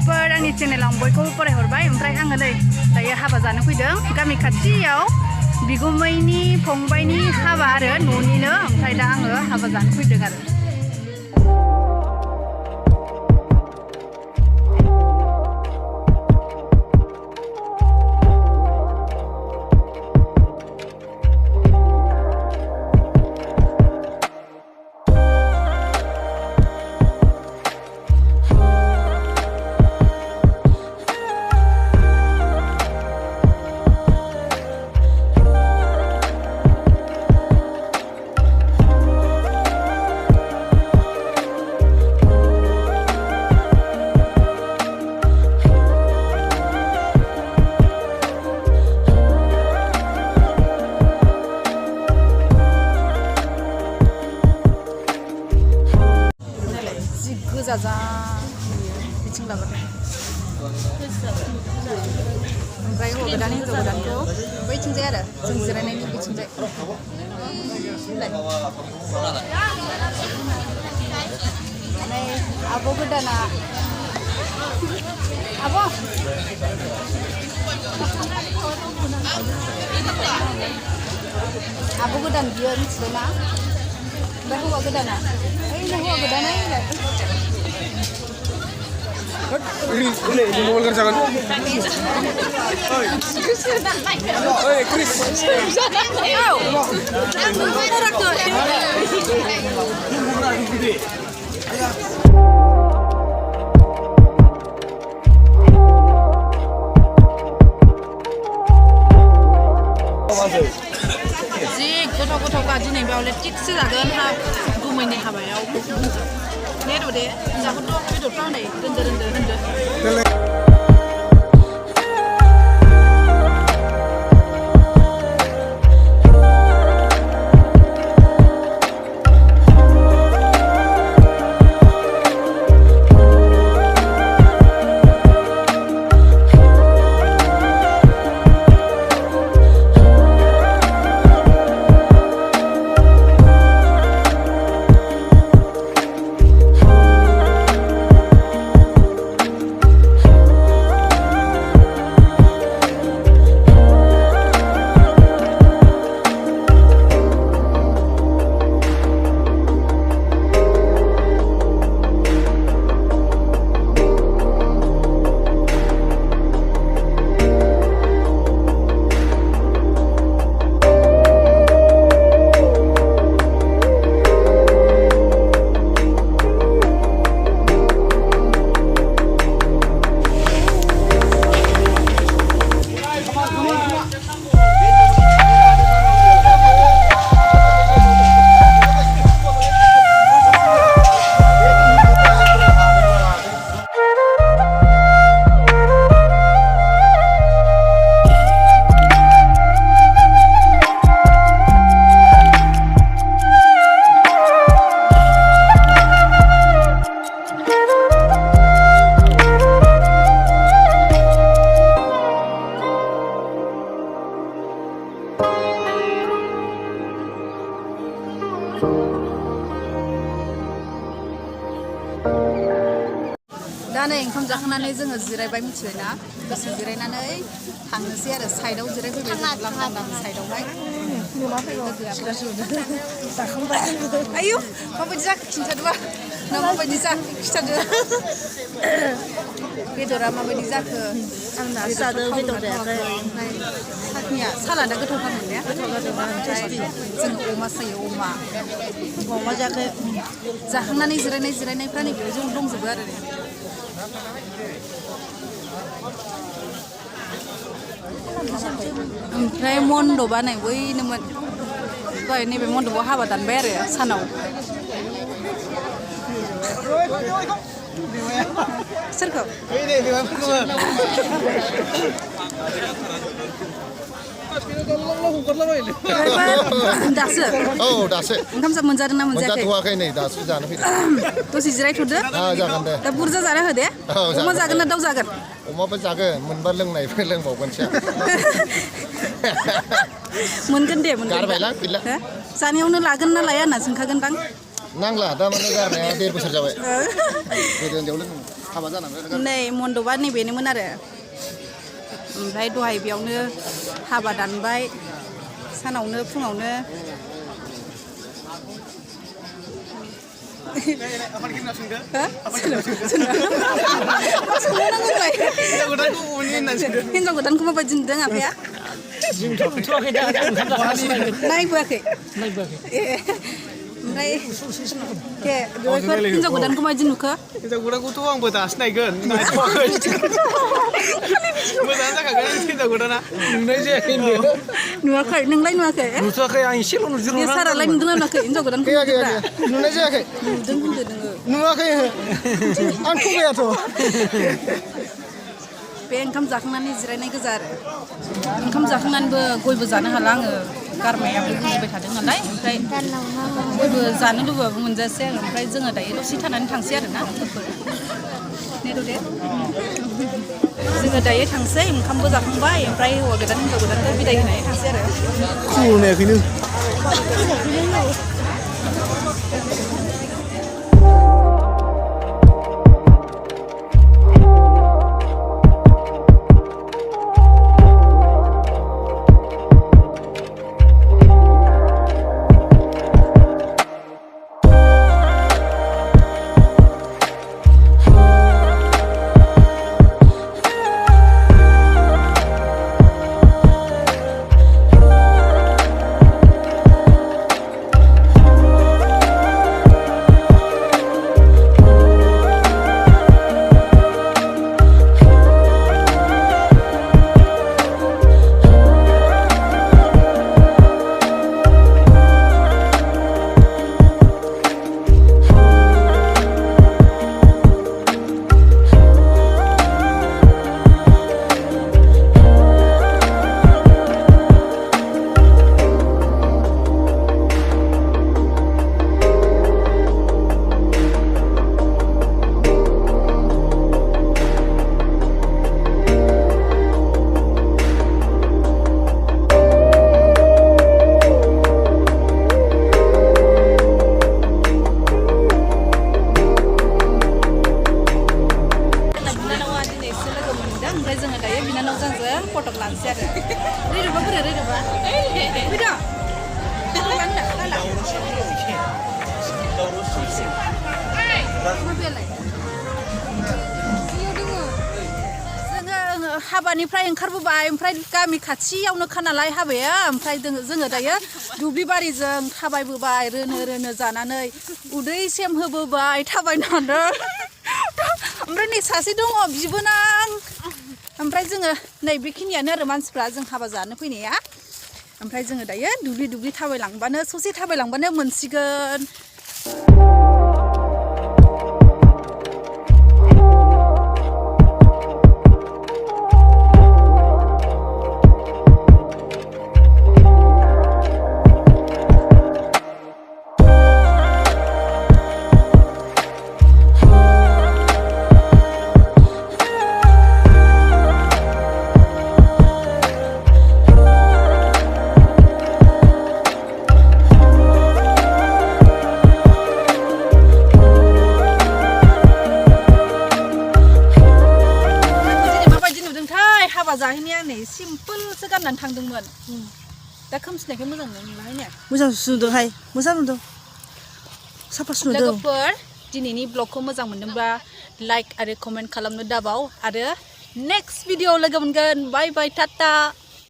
लोगोफोर आंनि चेनेलाव बयखौबो फरायहरबाय ओमफ्राय आङो नै दायो हाबा जानो फैदों गामि खाथियाव बिगुमैनि फंबायनि हाबा आरो न'निनो ओमफ्राय दा आङो हाबा जानो फैदों आरो गोजाजा बिथिं लाबाथाय ओमफ्राय हौवा गोदान हिन्जाव गोदानखौ बैथिंजाय आरो जों जिरायनायनि बिथिंजाय ओमफ्राय आब' गोदाना आब' आब' गोदान बियो मिथिबाय ना ओमफ्राय हौवा गोदाना ओइनो हौवा गोदाना Ini mau kerjakan. Oi, Chris. जि गोथाव दिनै बेयावलाय थिगसे जागोन गुमैनि हाबायाव नेरु दे जाखौथ' बेदरफ्रा हनै दोनदो दा नै ओंखाम जाखांनानै जोङो जिरायबाय मिथिबायना दसे जिरायनानै थांनोसै आरो साइडआव जिरायफैबाय लांदां साइडआवहाय आयु माबायदि जाखो खिन्थादोबा ना माबायदि जाखो खिन्थादो बेदरा माबायदि जाखो आंना जादों बेदर जायाखै ओमफ्राय साखनिया सालादा गोथावथारमोन ने ओमफ्राय जों अमा सायो अमा जायाखै जाखांनानै जिरायनायफ्रा नै बेयाव जों दंजोबो आरो ओमफ्राय मन्दपआ नै बैनोमोन दहाय नैबे मन्दपआव हाबा दानबाय आरो सानाव सोरखौ दासो दासो ओंखाम मोनजादों ना मोनजायाखै मोनजाथ'वाखै नै दासो जानो फैदों दसे जिरायथ'दो जागोन दे दा बुरजा जाना हो दे अमा जागोन ना दाउ जागोन अमाबो जागोन मोनबा लोंबावगोनसो मोनगोन दे गारबायलां गैला जानायावनो लागोन ना लाया होनना सोंखागोनदां नांला दा माने गारनाया 1.5 बोसोर जाबाय गोदो उन्दैयाव लोङोमोन हाबा जानांगोन नै मन्दपआ नैबेनोमोन आरो ओमफ्राय दहाय बेयावनो हाबा दानबाय सानावनो फुङावनो हिनजाव गोदानखौ माबायदि नुदों आफाया नायबोआखै ओमफ्राय हिनजाव गोदानखौ माबायदि नुखो हिनजाव गोदानखौथ' आंबो दासो नायगोन नायथ'वाखै मोजाङानो जाखागोन हिनजाव गोदाना नुनाय जायाखै नुवाखै नोंलाय नुवाखै नुथ'वाखै आं एसेल' नुजोबदों सारालाय नुदोंना नुवाखै हिनजाव गोदानखौ नुनाय जायाखै नुदों होनदो नोङो नुवाखै आं थगायाथ' बे ओंखाम जाखांनानै जिरायनाय गोजा आरो ओंखाम जाखांनानैबो गयबो जानो हाला आङो गारमायाबो गुजुबाय थादों नालाय ओमफ्राय गयबो जानो लुबैबाबो मोनजासै आरो ओमफ्राय जोङो दायो दसे थानानै थांसै आरो ना जोङो दायो थांसै ओंखामबो जाखांबाय ओमफ्राय हौवा गोदान हिनजाव गोदानखौ बिदाय होनानै थांसै आरो खुलुमनायाखैनो हाबानिफ्राय ओंखारबोबाय ओमफ्राय गामि खाथियावनो खानालाय हाबाया ओमफ्राय जोङो दायो दुब्लि बारिजों थाबायबोबाय रोनो जानानै उदै सेम होबोबाय थाबायनानै ओमफ्राय नै सासे दङ बिबोनां ओमफ्राय जोङो नै बेखिनियानो आरो मानसिफ्रा जों हाबा जानो फैनाया ओमफ्राय जोङो दायो दुब्लि थाबायलांबानो ससे थाबायलांबानो मोनसिगोन जाहैनाया नै सिम्पोलसो गाननानै थांदोंमोन दा खोमसिनायखाय मोजां नुलाहाय ने मोजां सुदोंहाय मोजां नुदों साफा सुदों लोगोफोर दिनैनि ब्लगखौ मोजां मोनदोंबा लाइक आरो कमेन्ट खालामनो दाबाव आरो नेक्स्ट भिडिअ लोगो मोनगोन बाय बाय टाटा